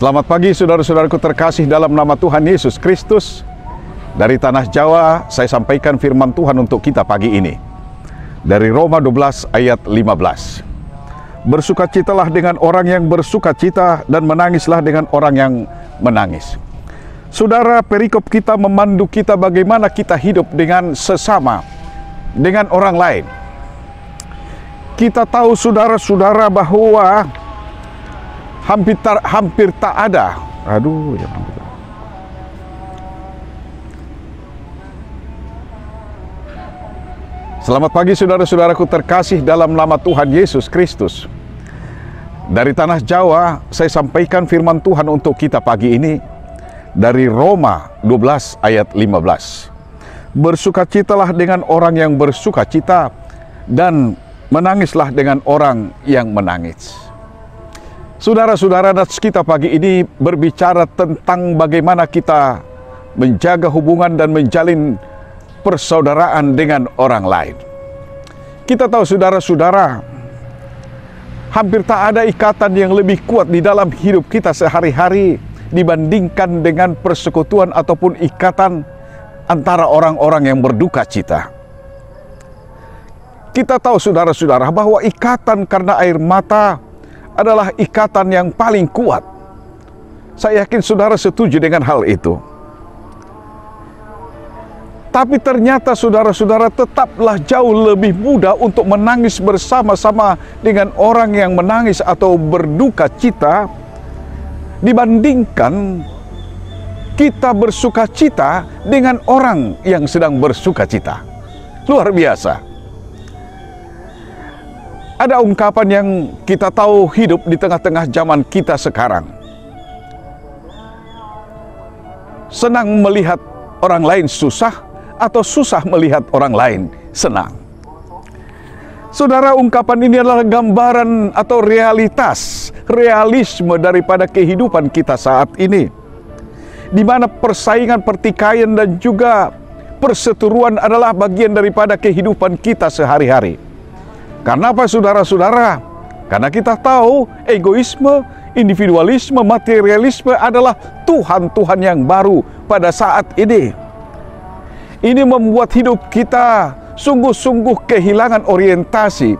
Selamat pagi saudara-saudaraku terkasih dalam nama Tuhan Yesus Kristus. Dari tanah Jawa saya sampaikan firman Tuhan untuk kita pagi ini. Dari Roma 12 ayat 15. Bersukacitalah dengan orang yang bersukacita dan menangislah dengan orang yang menangis. Saudara, perikop kita memandu kita bagaimana kita hidup dengan sesama, dengan orang lain. Kita tahu saudara-saudara bahwa hampir tak ada. Selamat pagi saudara-saudaraku terkasih dalam nama Tuhan Yesus Kristus. Dari tanah Jawa saya sampaikan firman Tuhan untuk kita pagi ini dari Roma 12 ayat 15. Bersukacitalah dengan orang yang bersukacita dan menangislah dengan orang yang menangis. Saudara-saudara, kita pagi ini berbicara tentang bagaimana kita menjaga hubungan dan menjalin persaudaraan dengan orang lain. Kita tahu saudara-saudara, hampir tak ada ikatan yang lebih kuat di dalam hidup kita sehari-hari dibandingkan dengan persekutuan ataupun ikatan antara orang-orang yang berduka cita. Kita tahu saudara-saudara bahwa ikatan karena air mata adalah ikatan yang paling kuat. Saya yakin saudara setuju dengan hal itu. Tapi ternyata saudara-saudara tetaplah jauh lebih mudah untuk menangis bersama-sama dengan orang yang menangis atau berduka cita dibandingkan kita bersuka cita dengan orang yang sedang bersuka cita. Luar biasa. Ada ungkapan yang kita tahu hidup di tengah-tengah zaman kita sekarang. Senang melihat orang lain susah atau susah melihat orang lain senang. Saudara, ungkapan ini adalah gambaran atau realisme daripada kehidupan kita saat ini. Di mana persaingan, pertikaian dan juga perseteruan adalah bagian daripada kehidupan kita sehari-hari. Karena apa saudara-saudara? Karena kita tahu egoisme, individualisme, materialisme adalah Tuhan-Tuhan yang baru pada saat ini. Ini membuat hidup kita sungguh-sungguh kehilangan orientasi.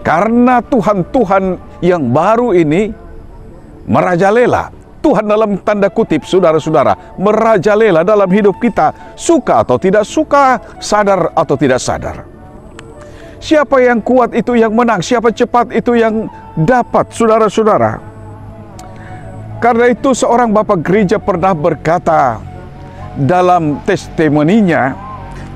Karena Tuhan-Tuhan yang baru ini merajalela. Tuhan dalam tanda kutip saudara-saudara merajalela dalam hidup kita. Suka atau tidak suka, sadar atau tidak sadar. Siapa yang kuat itu yang menang, siapa cepat itu yang dapat, saudara-saudara. Karena itu seorang bapak gereja pernah berkata dalam testimoninya,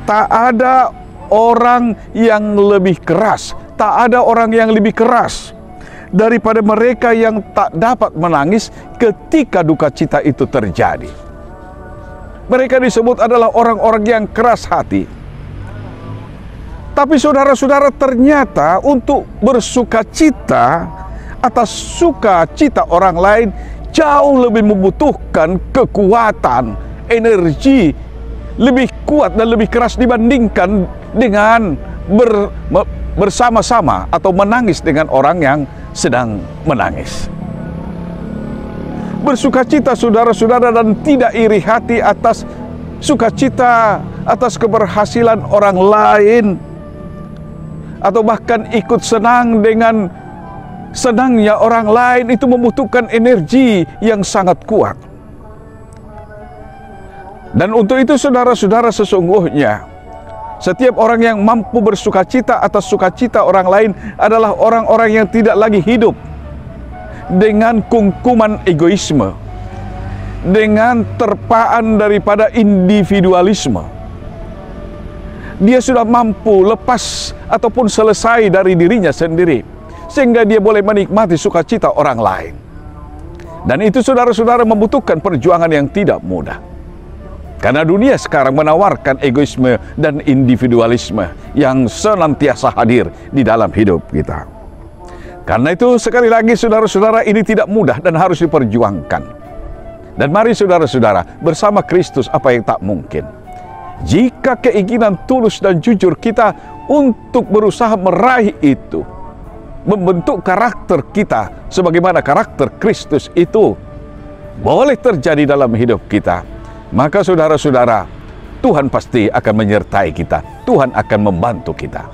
tak ada orang yang lebih keras, tak ada orang yang lebih keras daripada mereka yang tak dapat menangis ketika duka cita itu terjadi. Mereka disebut adalah orang-orang yang keras hati. Tapi saudara-saudara, ternyata untuk bersukacita atas sukacita orang lain jauh lebih membutuhkan kekuatan, energi lebih kuat dan lebih keras dibandingkan dengan bersama-sama atau menangis dengan orang yang sedang menangis. Bersukacita saudara-saudara dan tidak iri hati atas sukacita atas keberhasilan orang lain, atau bahkan ikut senang dengan senangnya orang lain, itu membutuhkan energi yang sangat kuat. Dan untuk itu saudara-saudara, sesungguhnya setiap orang yang mampu bersukacita atas sukacita orang lain adalah orang-orang yang tidak lagi hidup dengan kungkuman egoisme, dengan terpaan daripada individualisme. Dia sudah mampu lepas ataupun selesai dari dirinya sendiri, sehingga dia boleh menikmati sukacita orang lain. Dan itu saudara-saudara membutuhkan perjuangan yang tidak mudah. Karena dunia sekarang menawarkan egoisme dan individualisme yang senantiasa hadir di dalam hidup kita. Karena itu sekali lagi saudara-saudara, ini tidak mudah dan harus diperjuangkan. Dan mari saudara-saudara, bersama Kristus apa yang tak mungkin. Jika keinginan tulus dan jujur kita untuk berusaha meraih itu, membentuk karakter kita sebagaimana karakter Kristus itu, boleh terjadi dalam hidup kita, maka saudara-saudara, Tuhan pasti akan menyertai kita. Tuhan akan membantu kita.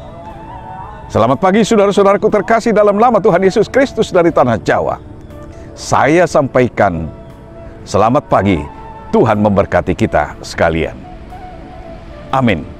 Selamat pagi saudara-saudaraku terkasih dalam nama Tuhan Yesus Kristus dari tanah Jawa. Saya sampaikan selamat pagi, Tuhan memberkati kita sekalian. Amin.